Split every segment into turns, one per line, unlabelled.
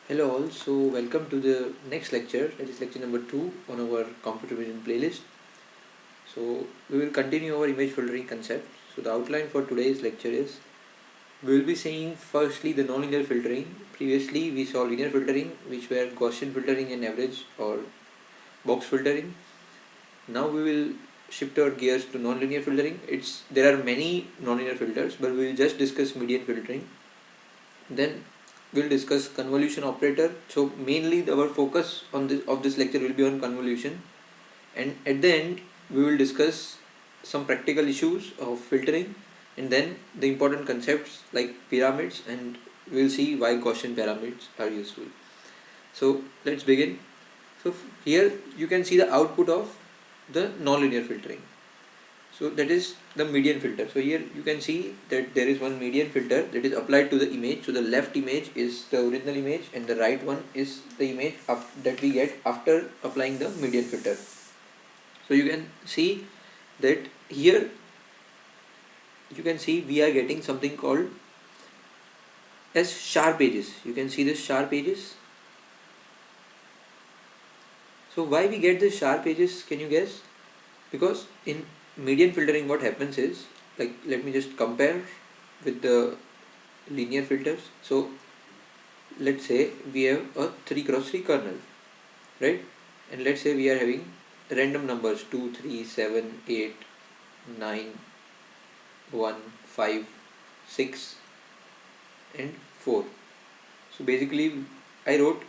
Hello all, so welcome to the next lecture, that is lecture number 2 on our computer vision playlist. So we will continue our image filtering concept. So the outline for today's lecture is, we will be seeing firstly the nonlinear filtering. Previously we saw linear filtering, which were Gaussian filtering and average or box filtering. Now we will shift our gears to nonlinear filtering. There are many nonlinear filters, but we will just discuss median filtering. Then we'll discuss convolution operator. So mainly our focus on this lecture will be on convolution, and at the end we will discuss some practical issues of filtering, and then the important concepts like pyramids, and we'll see why Gaussian pyramids are useful. So let's begin. So here you can see the output of the nonlinear filtering. So that is the median filter. So here you can see that there is one median filter that is applied to the image. So the left image is the original image and the right one is the image that we get after applying the median filter. So you can see that here you can see we are getting something called as sharp edges. You can see this sharp edges. So why we get this sharp edges, can you guess? Because in median filtering what happens is, like, let me just compare with the linear filters. So let's say we have a 3x3 kernel, right? And let's say we are having random numbers 2, 3, 7, 8, 9, 1, 5, 6 and 4. So basically I wrote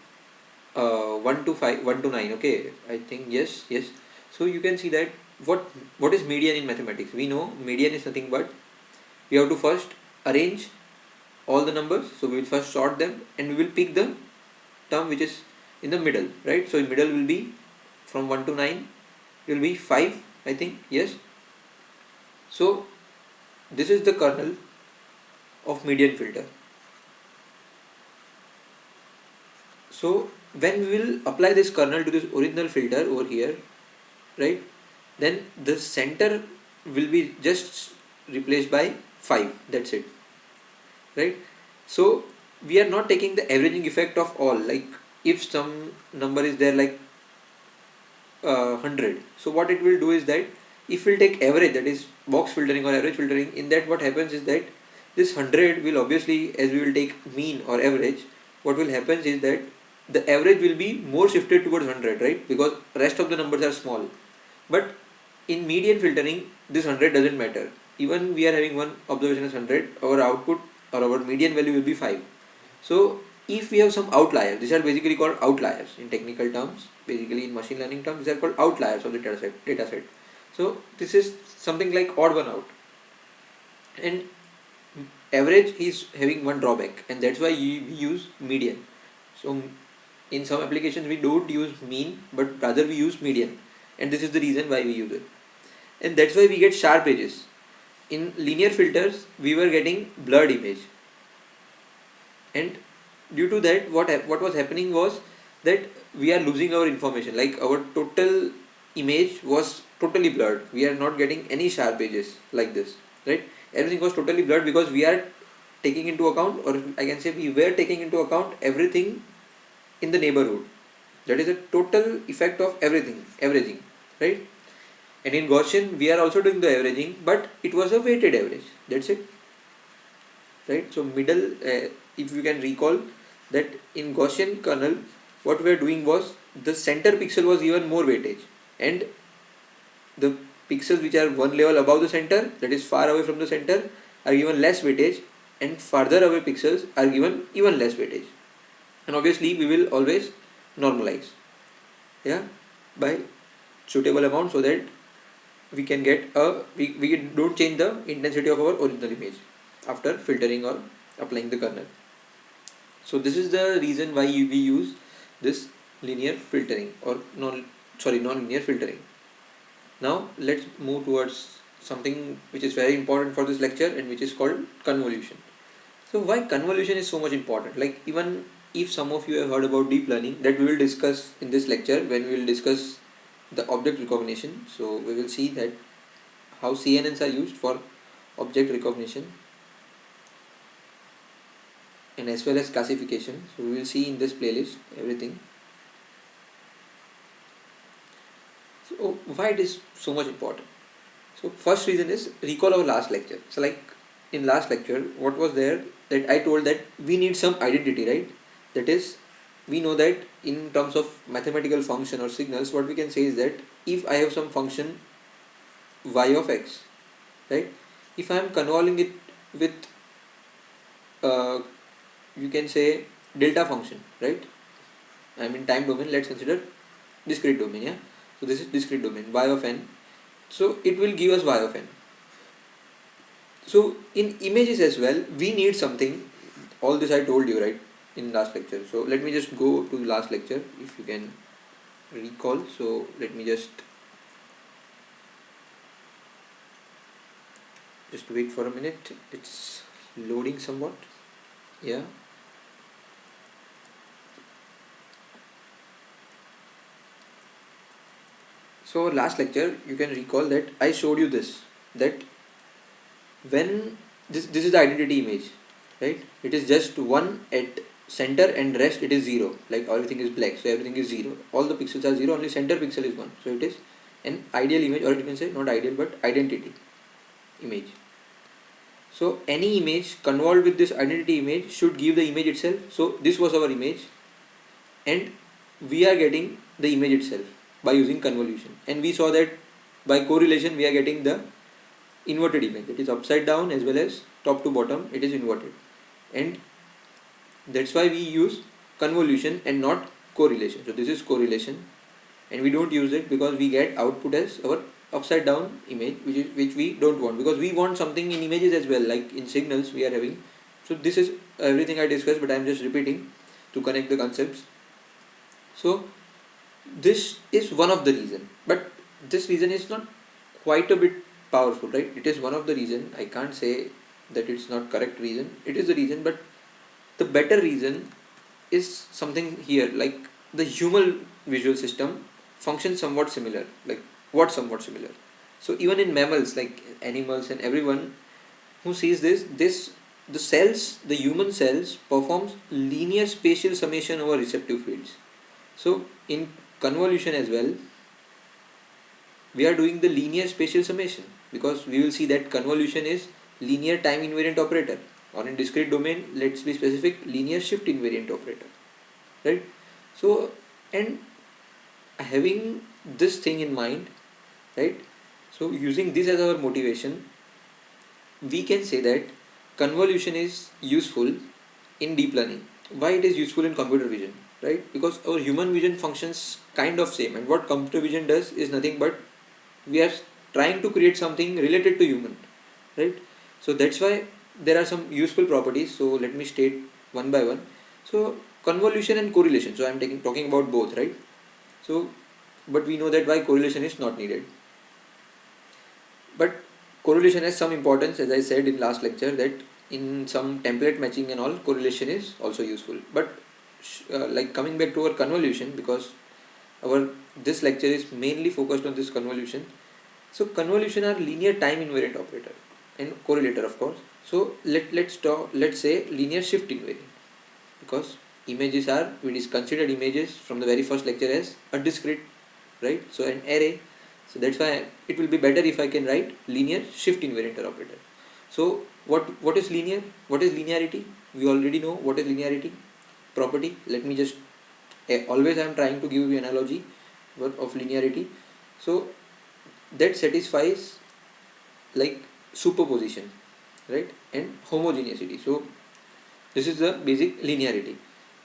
1 to 5, 1 to 9. Okay, I think yes. So you can see that what is median in mathematics? We know median is nothing but we have to first arrange all the numbers. So we will first sort them and we will pick the term which is in the middle, right? So in middle will be from 1 to 9, it will be 5, I think, yes. So this is the kernel of median filter. So when we will apply this kernel to this original filter over here, right, then the center will be just replaced by 5, that's it, right? So we are not taking the averaging effect of all, like if some number is there like 100, so what it will do is that if we'll take average, that is box filtering or average filtering, in that what happens is that this 100 will obviously, as we will take mean or average, what will happen is that the average will be more shifted towards 100, right, because rest of the numbers are small. But in median filtering this 100 doesn't matter. Even we are having one observation as 100, our output or our median value will be 5. So if we have some outliers, these are basically called outliers in technical terms, basically in machine learning terms these are called outliers of the data set. So this is something like odd one out, and average is having one drawback, and that's why we use median. So in some applications we don't use mean but rather we use median, and this is the reason why we use it, and that's why we get sharp edges. In linear filters we were getting blurred image, and due to that what was happening was that we are losing our information, like our total image was totally blurred. We are not getting any sharp edges like this, right? Everything was totally blurred because we are taking into account, or I can say we were taking into account everything in the neighborhood. That is a total effect of everything, averaging, right? And in Gaussian we are also doing the averaging, but it was a weighted average, that's it, right? So middle, if you can recall that in Gaussian kernel what we are doing was the center pixel was given more weightage, and the pixels which are one level above the center, that is far away from the center, are given less weightage, and farther away pixels are given even less weightage. And obviously we will always normalize, yeah, by suitable amount, so that we can get we don't change the intensity of our original image after filtering or applying the kernel. So this is the reason why we use this linear filtering or non-linear filtering. Now let's move towards something which is very important for this lecture, and which is called convolution. So why convolution is so much important? Like, even if some of you have heard about deep learning, that we will discuss in this lecture when we will discuss the object recognition. So we will see that how CNNs are used for object recognition. and as well as classification. So we will see in this playlist everything. So why it is so much important? So first reason is recall our last lecture. So like in last lecture, what was there, that I told that we need some identity, right? That is, we know that in terms of mathematical function or signals, what we can say is that if I have some function y of x, right? If I am convolving it with uh, you can say delta function, right? I mean time domain. Let's consider discrete domain. Yeah. So this is discrete domain y of n. So it will give us y of n. So in images as well, we need something. All this I told you, right, in last lecture. So let me just go to last lecture if you can recall. So let me just wait for a minute. It's loading somewhat. Yeah. So last lecture, you can recall that I showed you this, that when this is the identity image, right? It is just one at center and rest it is zero. Like everything is black, so everything is zero. All the pixels are zero. Only center pixel is one. So it is an ideal image, or you can say not ideal but identity image. So any image convolved with this identity image should give the image itself. So this was our image, and we are getting the image itself by using convolution. And we saw that by correlation we are getting the inverted image. It is upside down as well as top to bottom. It is inverted, and that's why we use convolution and not correlation. So this is correlation, and we don't use it because we get output as our upside down image, which we don't want, because we want something in images as well, like in signals we are having. So this is everything I discussed, but I am just repeating to connect the concepts. So this is one of the reason, but this reason is not quite a bit powerful, right? It is one of the reason. I can't say that it's not correct reason. It is the reason, but the better reason is something here, like the human visual system functions somewhat similar. Like what somewhat similar? So even in mammals, like animals and everyone who sees this the cells, the human cells performs linear spatial summation over receptive fields. So in convolution as well, we are doing the linear spatial summation, because we will see that convolution is linear time invariant operator, or in discrete domain, let's be specific, linear shift invariant operator, right? So, and having this thing in mind, right? So using this as our motivation, we can say that convolution is useful in deep learning. Why it is useful in computer vision, right? Because our human vision functions kind of same, and what computer vision does is nothing but we are trying to create something related to human, right? So that's why there are some useful properties. So let me state one by one. So convolution and correlation, so I'm talking about both, right? So but we know that why correlation is not needed, but correlation has some importance, as I said in last lecture, that in some template matching and all, correlation is also useful. But like coming back to our convolution, because our this lecture is mainly focused on this convolution. So convolution are linear time invariant operator and correlator, of course. So let's say linear shift invariant, because images are, we considered images from the very first lecture as a discrete, right? So an array. So that's why it will be better if I can write linear shift invariant operator. So what is linear? What is linearity? We already know what is linearity property. Let me just always I am trying to give you analogy of linearity. So that satisfies like superposition, right, and homogeneity. So this is the basic linearity.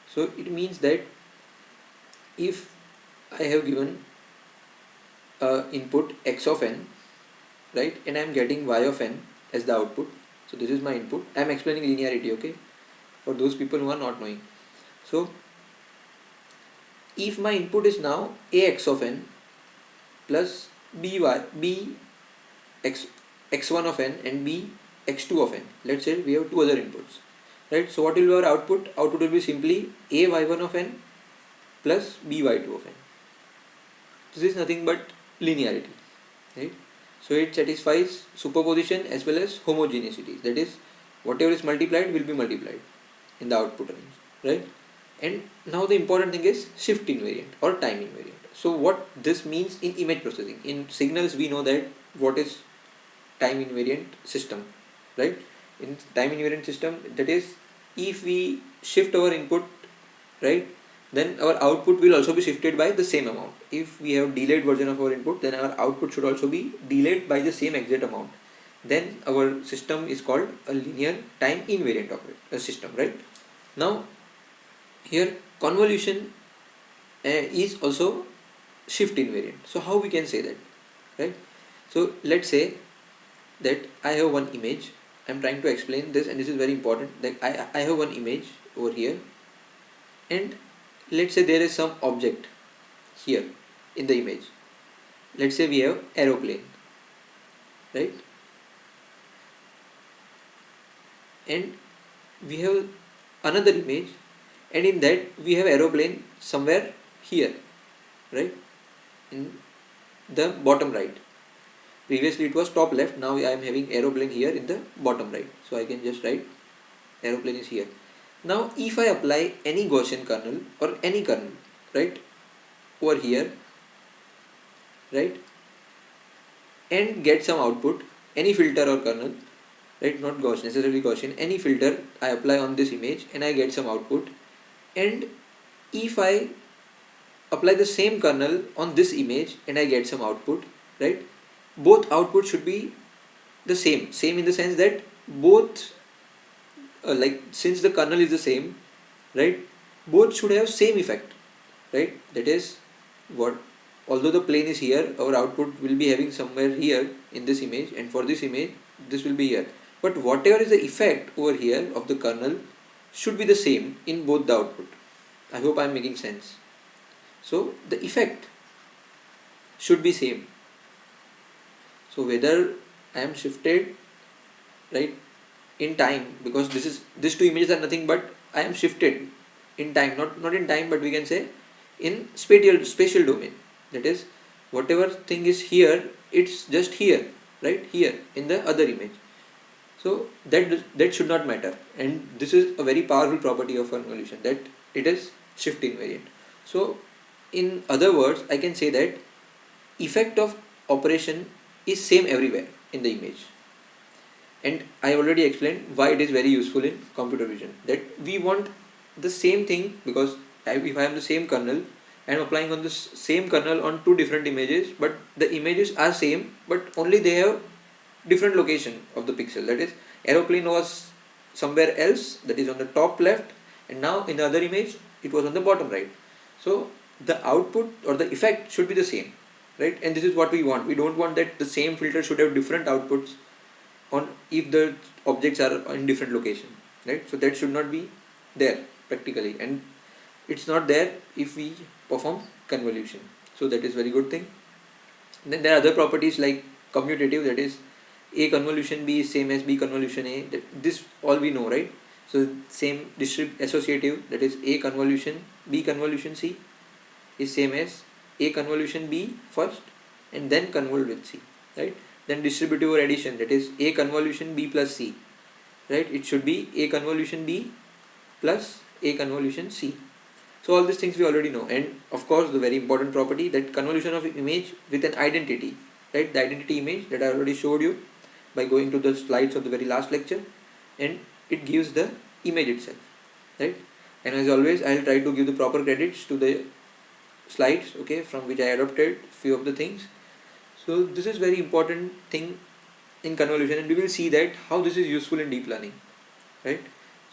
So it means that if I have given input x of n, right, and I am getting y of n as the output, so this is my input. I am explaining linearity, okay, for those people who are not knowing. So if my input is now ax of n plus b x x1 of n and b x2 of n. Let's say we have two other inputs, right? So what will be our output? Output will be simply a y1 of n plus b y2 of n. This is nothing but linearity, right? So it satisfies superposition as well as homogeneity. That is, whatever is multiplied will be multiplied. in the output range, right? And now the important thing is shift invariant or time invariant. So what this means in image processing, in signals we know that what is time invariant system, right? In time invariant system, that is, if we shift our input, right, then our output will also be shifted by the same amount. If we have delayed version of our input, then our output should also be delayed by the same exact amount. Then our system is called a linear time invariant system, right? Now here convolution is also shift invariant. So how we can say that, right? So let's say that I have one image. I'm trying to explain this, and this is very important. That I have one image over here, and let's say there is some object here in the image. Let's say we have aeroplane, right? And we have another image, and in that we have aeroplane somewhere here, right, in the bottom right. Previously it was top left, now I am having aeroplane here in the bottom right, so I can just write aeroplane is here. Now if I apply any Gaussian kernel or any kernel, right, over here, right, and get some output, any filter or kernel, right, not Gaussian, necessarily Gaussian, any filter I apply on this image and I get some output, and if I apply the same kernel on this image and I get some output, right, both outputs should be the same in the sense that both like since the kernel is the same, right, both should have same effect, right? That is what, although the plane is here, our output will be having somewhere here in this image, and for this image this will be here, but whatever is the effect over here of the kernel should be the same in both the output. I hope I am making sense. So the effect should be same. So whether I am shifted, right, in time, because these two images are nothing but I am shifted in time, not in time, but we can say in spatial domain. That is, whatever thing is here, it's just here, right, here in the other image. So that should not matter, and this is a very powerful property of convolution, that it is shift invariant. So in other words, I can say that effect of operation is same everywhere in the image. And I already explained why it is very useful in computer vision, that we want the same thing, because if I have the same kernel, I am applying on this same kernel on two different images, but the images are same, but only they have different location of the pixel. That is, aeroplane was somewhere else, that is on the top left, and now in the other image it was on the bottom right. So the output or the effect should be the same, right? And this is what we want. We don't want that the same filter should have different outputs on if the objects are in different location, right? So that should not be there practically, and it's not there if we perform convolution. So that is very good thing. And then there are other properties like commutative, that is A convolution B is same as B convolution A. This all we know, right? So same associative, that is A convolution B convolution C is same as A convolution B first and then convolve with C, right? Then distributive or addition, that is A convolution B plus C, right? It should be A convolution B plus A convolution C. So all these things we already know, and of course the very important property, that convolution of image with an identity, right? The identity image that I already showed you by going to the slides of the very last lecture, and it gives the image itself, right? And as always, I will try to give the proper credits to the slides, okay, from which I adopted few of the things. So this is very important thing in convolution, and we will see that how this is useful in deep learning, right?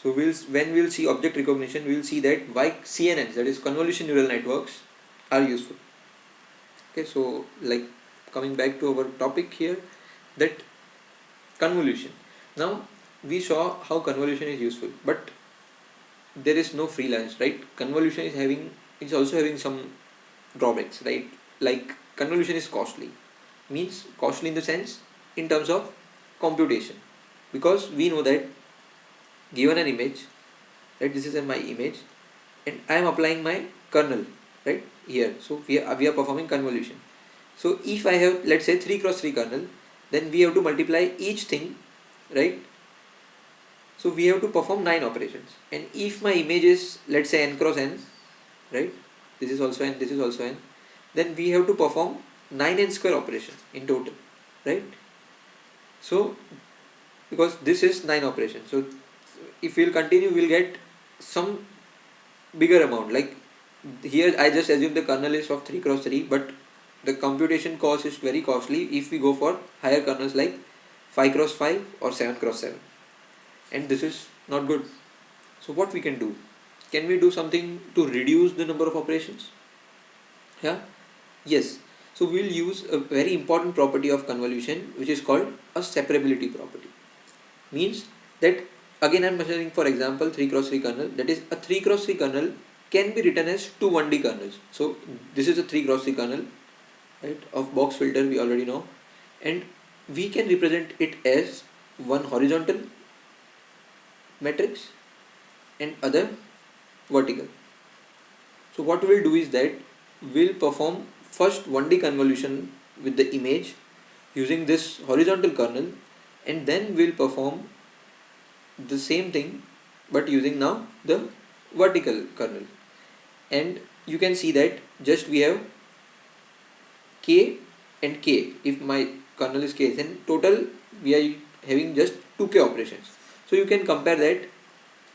So when we'll see object recognition, we will see that why CNNs, that is convolution neural networks, are useful. Okay, so like coming back to our topic here, that convolution. Now we saw how convolution is useful, but there is no free lunch, right? Convolution is also having some drawbacks, right? Like convolution is costly, means costly in the sense in terms of computation, because we know that given an image, right, this is my image, and I am applying my kernel right here. So we are performing convolution. So if I have, let's say, 3 cross 3 kernel, then we have to multiply each thing, right? So we have to perform 9 operations, and if my image is, let's say, n cross n, right, this is also n, this is also n, then we have to perform 9n square operations in total, right? So because this is 9 operations, so if we'll continue, we'll get some bigger amount. Like here I just assume the kernel is of 3 cross 3, but the computation cost is very costly if we go for higher kernels like 5 cross 5 or 7 cross 7, and this is not good. So what we can do, can we do something to reduce the number of operations? Yeah, yes. So we'll use a very important property of convolution, which is called a separability property. Means that, again I'm measuring, for example, 3 cross 3 kernel, that is a 3 cross 3 kernel can be written as two 1D kernels. So this is a 3 cross 3 kernel, right, of box filter, we already know, and we can represent it as one horizontal matrix and other vertical. So what we'll do is that we'll perform first 1D convolution with the image using this horizontal kernel, and then we'll perform the same thing but using now the vertical kernel. And you can see that just we have k and k. If my kernel is k, then total we are having just 2k operations. So you can compare that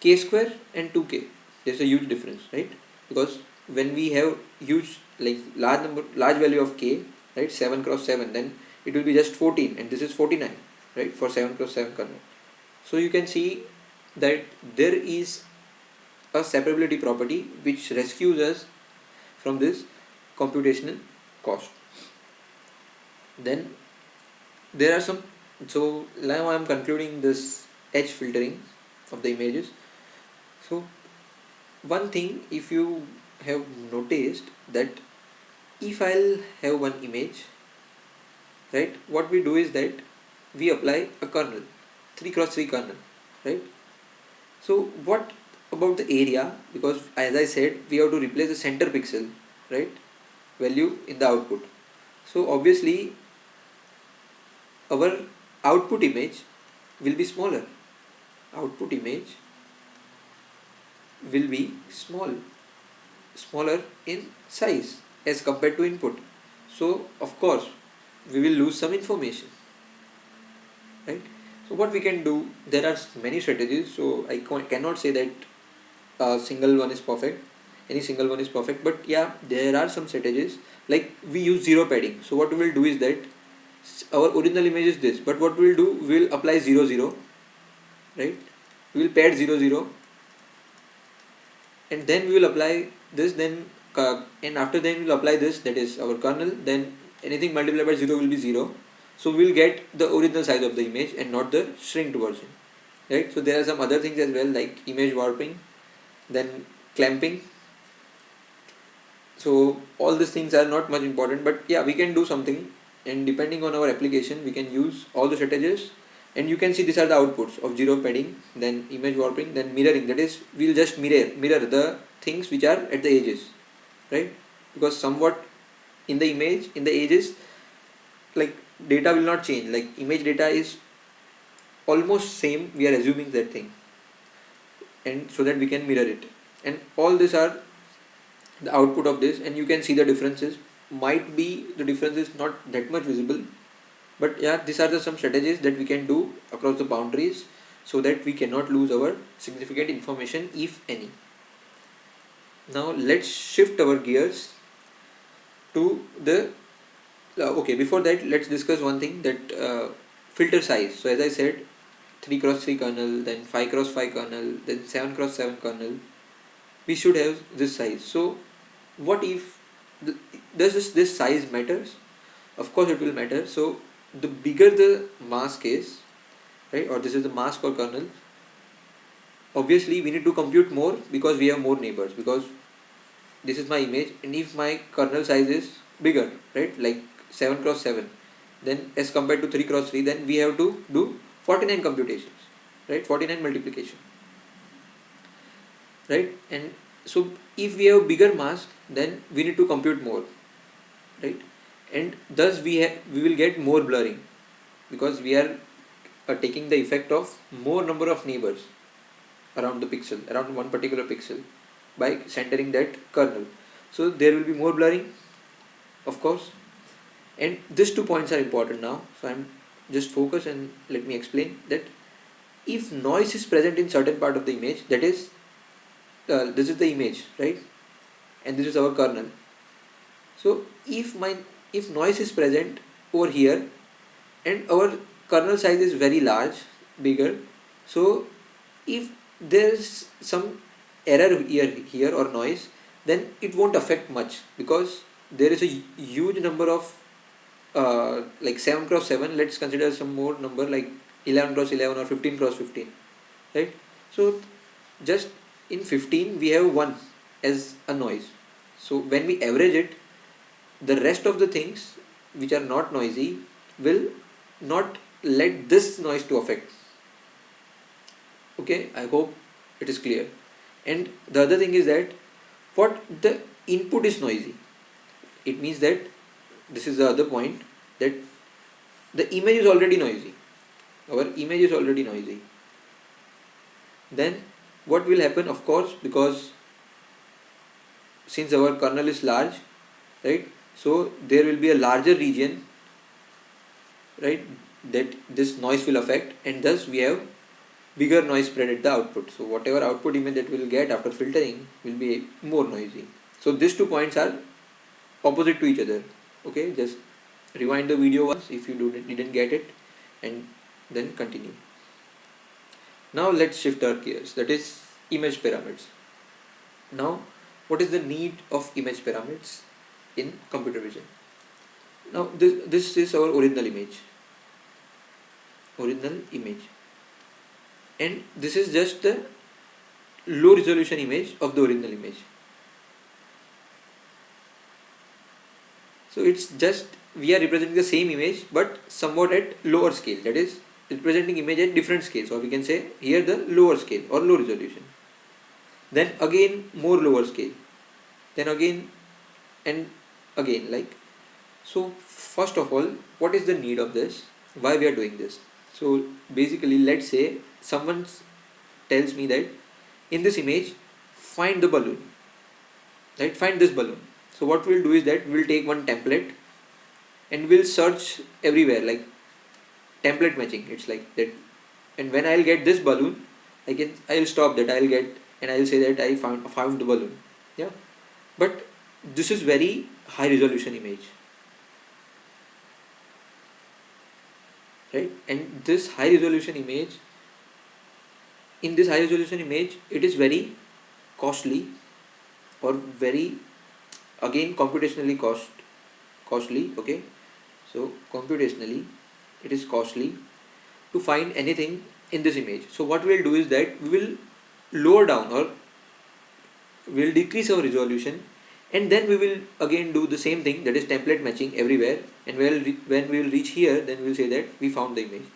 k square and 2k. There's a huge difference, right? Because when we have huge, like large value of k, right, 7 cross 7, then it will be just 14, and this is 49, right, for 7 cross 7 kernel. So you can see that there is a separability property which rescues us from this computational cost. Then there are some, so now I am concluding this edge filtering of the images. So one thing, if you have noticed that if I'll have one image, right, what we do is that we apply a kernel, 3 cross 3 kernel, right? So what about the area? Because as I said, we have to replace the center pixel, right, value in the output. So obviously our output image will be smaller. Output image will be smaller in size as compared to input. So of course we will lose some information, right? So what we can do, there are many strategies, so I cannot say that single one is perfect, any single one is perfect, but yeah, there are some strategies. Like we use zero padding. So what we will do is that our original image is this, but what we will do, we will apply 0 0, right, we will pad 0 0, and then we will apply this, then and after then we will apply this, that is our kernel, then anything multiplied by 0 will be 0. So we will get the original size of the image and not the shrinked version, right? So there are some other things as well, like image warping, then clamping. So all these things are not much important, but yeah, we can do something, and depending on our application we can use all the strategies. And you can see these are the outputs of zero padding, then image warping, then mirroring, that is we'll just mirror the things which are at the edges, right? Because somewhat in the image, in the edges, like data will not change, like image data is almost same, we are assuming that thing, and so that we can mirror it. And all these are the output of this, and you can see the differences. Might be the difference is not that much visible, but yeah, these are the some strategies that we can do across the boundaries so that we cannot lose our significant information, if any. Now let's shift our gears to the okay, before that let's discuss one thing, that filter size. So as I said, 3 cross 3 kernel, then 5 cross 5 kernel, then 7 cross 7 kernel, we should have this size. So what if does this size matters? Of course it will matter. So the bigger the mask is, right, or this is the mask or kernel, obviously we need to compute more because we have more neighbors, because this is my image, and if my kernel size is bigger, right, like 7 cross 7, then as compared to 3 cross 3, then we have to do 49 computations, right, 49 multiplication, right? And so if we have bigger mask, then we need to compute more, right? And thus we will get more blurring, because we are taking the effect of more number of neighbors, around the pixel, around one particular pixel by centering that kernel. So there will be more blurring, of course, and these 2 points are important now. So I'm just focus and let me explain that if noise is present in certain part of the image, that is, this is the image, right, and this is our kernel. So if noise is present over here and our kernel size is very large, bigger, so if there is some error here or noise, then it won't affect much because there is a huge number of like 7 cross 7. Let's consider some more number like 11 cross 11 or 15 cross 15, right? So just in 15 we have 1 as a noise. So when we average it, the rest of the things which are not noisy will not let this noise to affect. Okay, I hope it is clear. And the other thing is that what the input is noisy, it means that this is the other point, that the image is already noisy, our image is already noisy. Then what will happen, of course, because since our kernel is large, right, so there will be a larger region, right, that this noise will affect, and thus we have bigger noise spread at the output. So whatever output image that we will get after filtering will be more noisy. So these 2 points are opposite to each other. Okay, just rewind the video once if you didn't get it, and then continue. Now let's shift our gears, that is image pyramids. Now what is the need of image pyramids in computer vision? Now this is our original image, and this is just the low resolution image of the original image. So it's just we are representing the same image but somewhat at lower scale, that is representing image at different scales, or we can say here the lower scale or low resolution, then again more lower scale, then again and again, like so. First of all, what is the need of this, why we are doing this? So basically, let's say someone tells me that in this image find the balloon, right, find this balloon. So what we'll do is that we'll take one template and we'll search everywhere, like template matching, it's like that. And when I'll get this balloon, I'll stop that, I'll get, and I'll say that I found the balloon. Yeah, but this is very high resolution image, right? And this high resolution image, in this high resolution image, it is very costly, or very, again, computationally costly. Okay, so computationally it is costly to find anything in this image. So what we'll do is that we will lower down, or we'll decrease our resolution, and then we will again do the same thing, that is template matching everywhere, and when we will reach here, then we'll say that we found the image.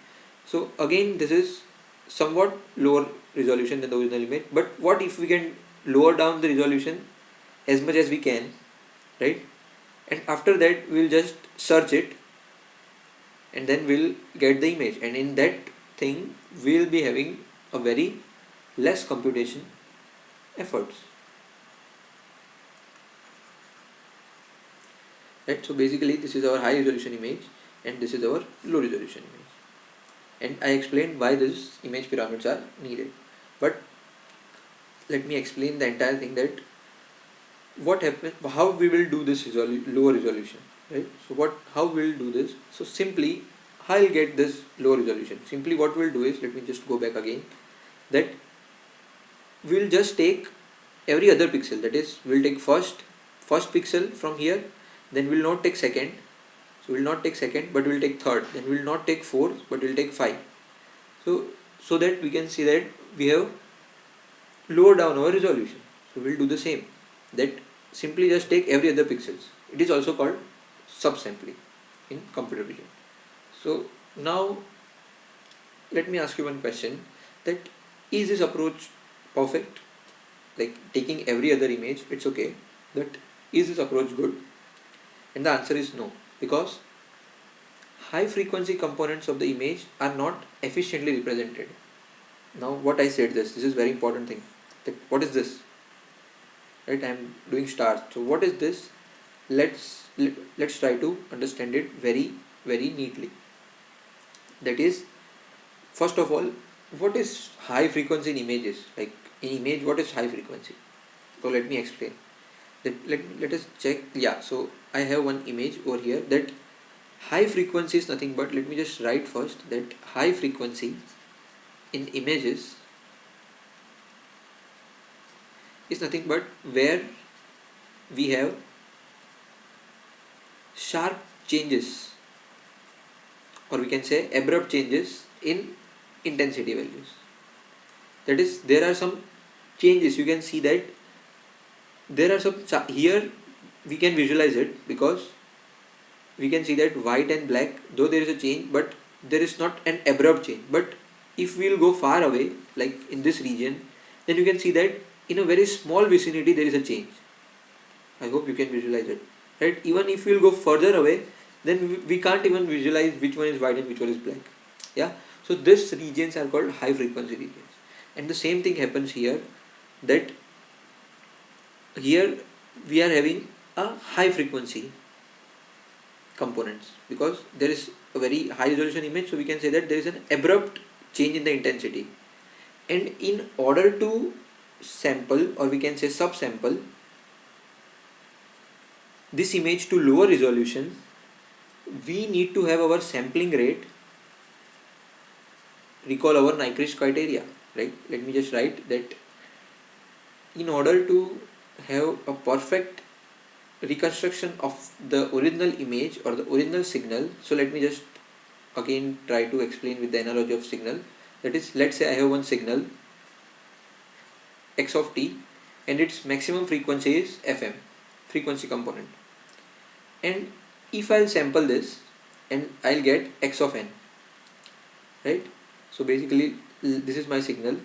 So again, this is somewhat lower resolution than the original image, but what if we can lower down the resolution as much as we can, right? And after that we'll just search it, and then we'll get the image, and in that thing we'll be having a very less computation efforts, right? So basically this is our high resolution image and this is our low resolution image, and I explained why these image pyramids are needed. But let me explain the entire thing, that what happens, how we will do this lower resolution, right? So how we'll do this? So simply I'll get this low resolution. Simply what we'll do is, let me just go back again, that we'll just take every other pixel, that is we'll take first pixel from here, then we'll not take second, so we'll not take second but we'll take third, then we'll not take fourth but we'll take 5. So that we can see that we have lower down our resolution. So we'll do the same, that simply just take every other pixels. It is also called subsampling in computer vision. So now let me ask you one question, that is this approach perfect? Like taking every other image, it's okay, but is this approach good? And the answer is no, because high frequency components of the image are not efficiently represented. Now what I said, this is very important thing, that what is this, right? I am doing stars, so what is this? Let's try to understand it very neatly. That is, first of all, what is high frequency in images? Like in image, what is high frequency? So let me explain. Let us check. Yeah, so I have one image over here. That high frequency is nothing but, let me just write first, that high frequency in images is nothing but where we have sharp changes, or we can say abrupt changes in intensity values. That is, there are some changes. You can see that there are some here we can visualize it, because we can see that white and black, though there is a change, but there is not an abrupt change. But if we will go far away, like in this region, then you can see that in a very small vicinity there is a change. I hope you can visualize it, right? Even if we will go further away, then we can't even visualize which one is white and which one is black. Yeah, so these regions are called high frequency regions. And the same thing happens here, that here we are having a high frequency components, because there is a very high resolution image, so we can say that there is an abrupt change in the intensity. And in order to sample, or we can say subsample, this image to lower resolution, we need to have our sampling rate, recall our Nyquist criteria, right? Let me just write that in order to have a perfect reconstruction of the original image or the original signal, so let me just again try to explain with the analogy of signal. That is, let's say I have one signal x of t, and its maximum frequency is fm, frequency component. And if I'll sample this, and I'll get x of n, right? So basically this is my signal,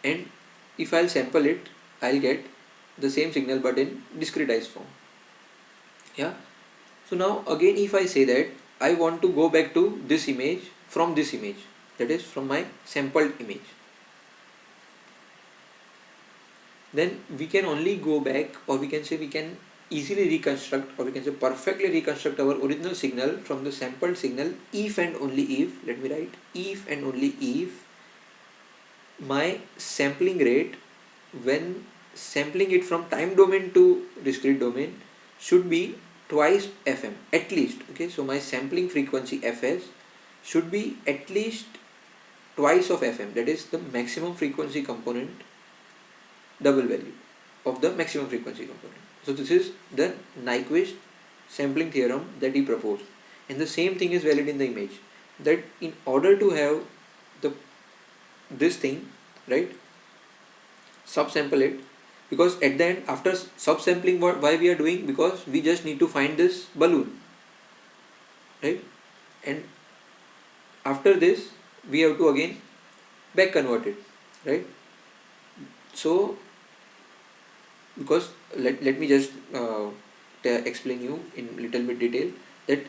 and if I'll sample it, I'll get the same signal but in discretized form. Yeah, so now again, if I say that I want to go back to this image from this image, that is from my sampled image, then we can only go back, or we can say we can easily reconstruct, or we can say perfectly reconstruct our original signal from the sampled signal, if and only if, let me write, if and only if my sampling rate, when sampling it from time domain to discrete domain, should be twice fm at least. Okay, so my sampling frequency fs should be at least twice of fm, that is the maximum frequency component double value of the maximum frequency component. So this is the Nyquist sampling theorem that he proposed, and the same thing is valid in the image, that in order to have the this thing, right, subsample it, because at the end, after subsampling, why we are doing, because we just need to find this balloon, right? And after this we have to again back convert it, right? So because let me just explain you in little bit detail, that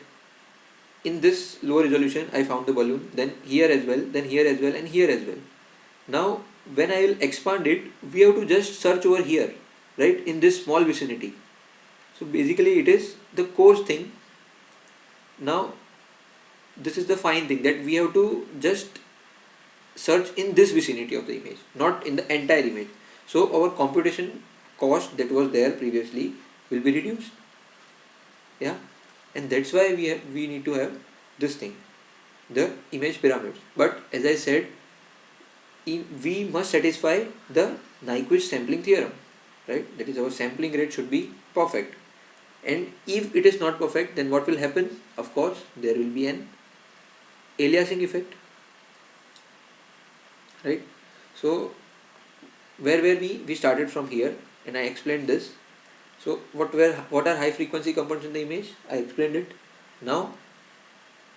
in this low resolution I found the balloon, then here as well, then here as well, and here as well. Now when I will expand it, we have to just search over here, right, in this small vicinity. So basically it is the coarse thing. Now this is the fine thing, that we have to just search in this vicinity of the image, not in the entire image. So our computation cost that was there previously will be reduced. Yeah, and that's why we need to have this thing, the image pyramids. But as I said, we must satisfy the Nyquist sampling theorem, right? That is, our sampling rate should be perfect. And if it is not perfect, then what will happen? Of course, there will be an aliasing effect, right? So where were we started from here, and I explained this. So what are high frequency components in the image? I explained it. Now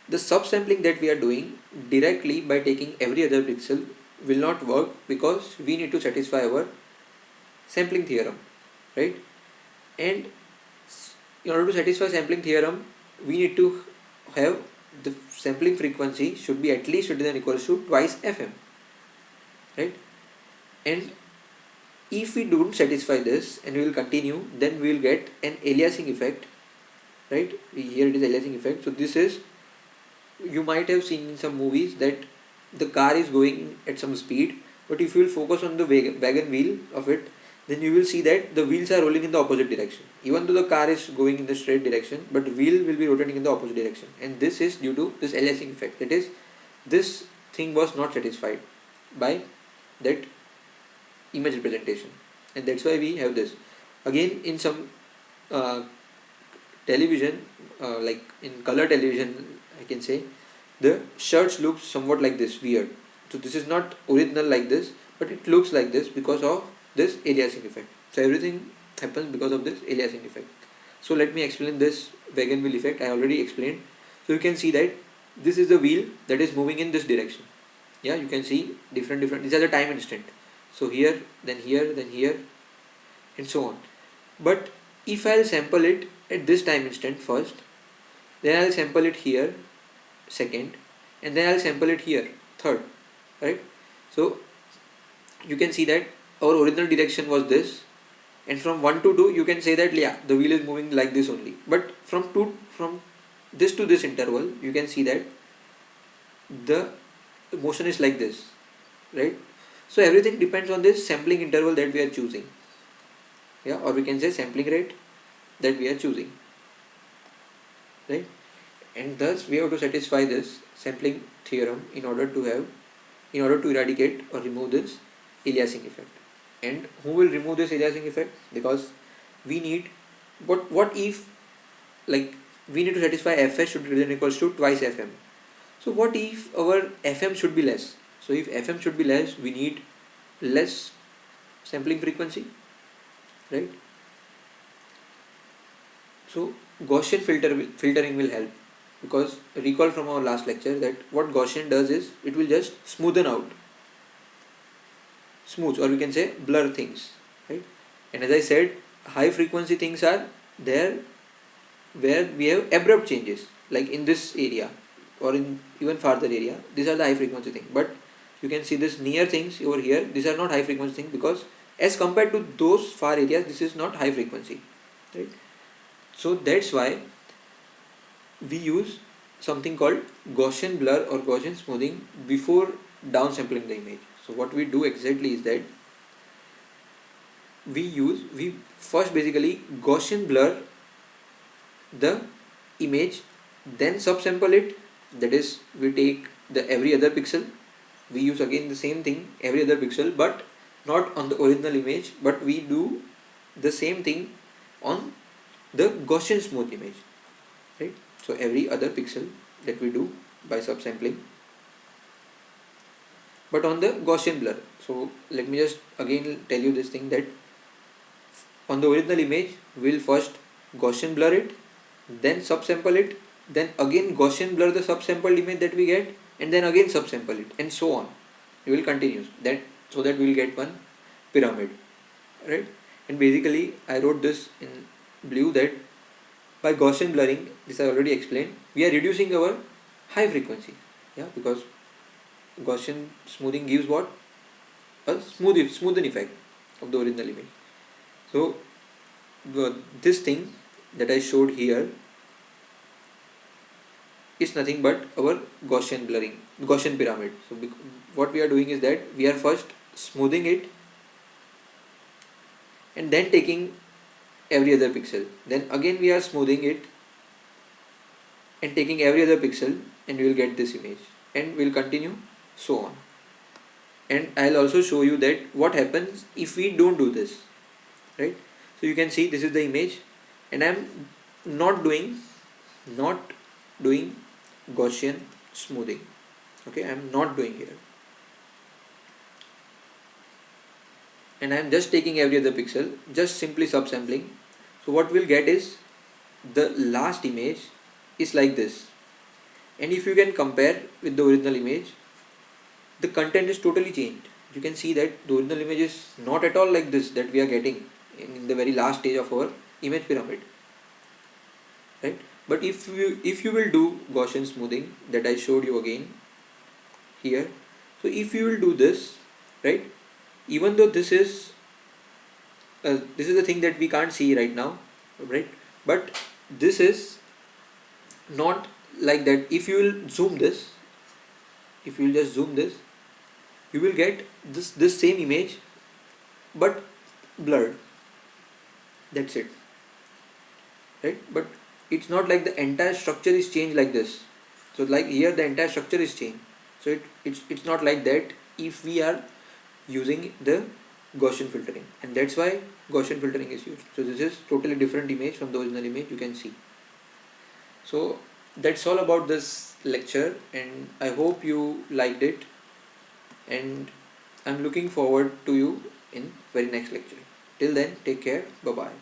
the subsampling that we are doing directly by taking every other pixel will not work, because we need to satisfy our sampling theorem, right? And in order to satisfy sampling theorem, we need to have the sampling frequency should be at least greater than equals to twice fm, right? And if we don't satisfy this and we will continue, then we will get an aliasing effect, right? Here it is aliasing effect. So this is, you might have seen in some movies that the car is going at some speed, but if you will focus on the wagon wheel of it, then you will see that the wheels are rolling in the opposite direction. Even though the car is going in the straight direction, but the wheel will be rotating in the opposite direction. And this is due to this aliasing effect. That is, this thing was not satisfied by that image representation. And that's why we have this. Again, in some uh, television, like in color television, I can say, the shirts look somewhat like this, weird. So this is not original like this, but it looks like this because of this aliasing effect. So everything happens because of this aliasing effect. So let me explain this wagon wheel effect. I already explained. So you can see that this is the wheel that is moving in this direction. Yeah, you can see different, these are the time instant. So here, then here, then here, and so on. But if I'll sample it at this time instant first, then I'll sample it here second, and then I'll sample it here third, right? So you can see that our original direction was this, and from 1 to 2 you can say that yeah, the wheel is moving like this only. But from this to this interval, you can see that the motion is like this, right? So everything depends on this sampling interval that we are choosing, yeah, or we can say sampling rate that we are choosing, right? And thus we have to satisfy this sampling theorem in order to eradicate or remove this aliasing effect. And who will remove this aliasing effect? Because we need, what if, like, we need to satisfy fs should be greater than equals to twice fm. So what if our fm should be less? So if fm should be less, we need less sampling frequency, right? So Gaussian filtering will help, because recall from our last lecture that what Gaussian does is it will just smooth, or we can say blur things, right? And as I said, high frequency things are there where we have abrupt changes, like in this area or in even farther area. These are the high frequency things. But you can see this near things over here, these are not high frequency things, because as compared to those far areas, this is not high frequency, right? So that's why we use something called Gaussian blur or Gaussian smoothing before downsampling the image. So what we do exactly is that we first basically Gaussian blur the image, then subsample it. That is, we take the every other pixel, we use again the same thing, every other pixel, but not on the original image, but we do the same thing on the Gaussian smooth image, right? So every other pixel that we do by subsampling, but on the Gaussian blur. So let me just again tell you this thing, that on the original image we'll first Gaussian blur it, then subsample it, then again Gaussian blur the subsampled image that we get, and then again subsample it, and so on. We will continue that, so that we will get one pyramid, right? And basically I wrote this in blue that by Gaussian blurring, this I already explained, we are reducing our high frequency, yeah, because Gaussian smoothing gives what? A smoothen effect of the original image. So this thing that I showed here is nothing but our Gaussian blurring, Gaussian pyramid. So what we are doing is that we are first smoothing it, and then taking every other pixel, then again we are smoothing it and taking every other pixel, and we will get this image, and we will continue so on. And I'll also show you that what happens if we don't do this, right? So you can see this is the image, and I'm not doing Gaussian smoothing, okay? I'm not doing here, and I'm just taking every other pixel, just simply subsampling. So what we'll get is the last image is like this, and if you can compare with the original image, the content is totally changed. You can see that the original image is not at all like this that we are getting in the very last stage of our image pyramid, right? But if you will do Gaussian smoothing that I showed you again here, so if you will do this, right, even though this is the thing that we can't see right now, right, but this is not like that. If you will zoom this, if you will just zoom this, you will get this same image but blurred. That's it, right? But it's not like the entire structure is changed like this. So like here the entire structure is changed, so it's not like that if we are using the Gaussian filtering, and that's why Gaussian filtering is used. So this is totally different image from the original image, you can see. So that's all about this lecture, and I hope you liked it, and I'm looking forward to you in very next lecture. Till then, take care. Bye bye.